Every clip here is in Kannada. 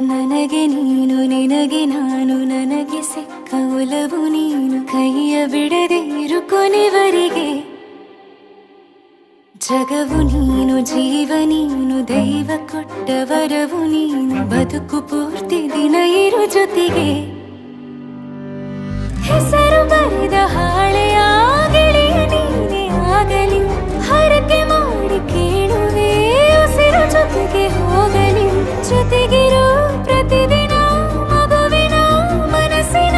ನನಗೆ ನೀನು ನಿನಗೆ ನಾನು ನನಗೆ ಸಿಕ್ಕ ಒಲವು ನೀನು ಕೈಯ ಬಿಡದೆ ಇರು ಕೊನೆವರೆಗೆ ಜಗವು ನೀನು ಜೀವ ನೀನು ದೈವ ಕೊಟ್ಟ ವರವು ನೀನು ಬದುಕು ಪೂರ್ತಿ ದಿನ ಇರು ಜೊತೆಗೆ ಹೆಸರು ಬರೆದ ಹಾಳೆಯ ಗೆಳೆಯ ನೀನೇ ಆಗಲಿ ಹರಕೆ ಮಾಡಿ ಕೇಳುವೆ ಉಸಿರು ಜೊತೆಗೆ ಹೋಗಲಿ ಜೊತೆಗಿರೋ ಪ್ರತಿದಿನ ಮಗುವಿನ ಮನಸ್ಸಿನ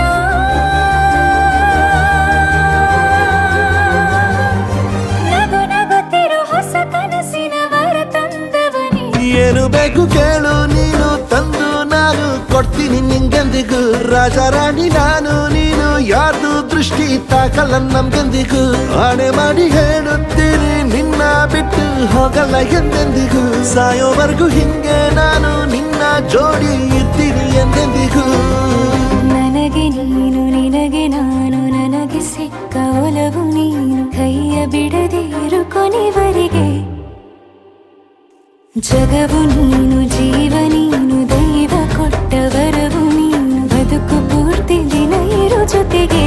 ನಗು ನಗುತ್ತಿರೋ ಹೊಸ ಕನಸಿನ ವರ ತಂದವನೇ ಏನು ಬೇಕು ಕೇಳು ನೀನು ತಂದು ನಾನು ಕೊಡ್ತೀನಿ ನಿಂಗೆಂದಿಗೂ ರಾಜ ರಾಣಿ ನಾನು ನೀನು ಯಾರ್ದು ದೃಷ್ಟಿ ತಾಕಲ್ಲ ನಮ್ಗೆಂದಿಗೂ ಆಣೆ ಮಾಡಿ ಹೇಳುತ್ತೀನಿ ನಿನ್ನ ಬಿಟ್ಟು ಹೋಗಲ್ಲ ಎಂದೆಂದಿಗೂ ಸಾಯೋವರೆಗೂ ಹಿಂಗೆ ನಾನು ನಿನ್ನ ಜೋಡಿ ಇರ್ತೀನಿ ಎಂದೆಂದಿಗೂ ನನಗೆ ನೀನು ನಿನಗೆ ನಾನು ನನಗೆ ಸಿಕ್ಕ ಒಲವು ನೀನು ಕೈಯ ಬಿಡದೆ ಇರು ಕೊನೆವರೆಗೆ ಜಗವು ನೀನು ಜೀವ ನೀನು ದೈವ ಕೊಟ್ಟ ವರವು ನೀನು ಬದುಕು ಪೂರ್ತಿ ದಿನ ಇರು ಜೊತೆಗೆ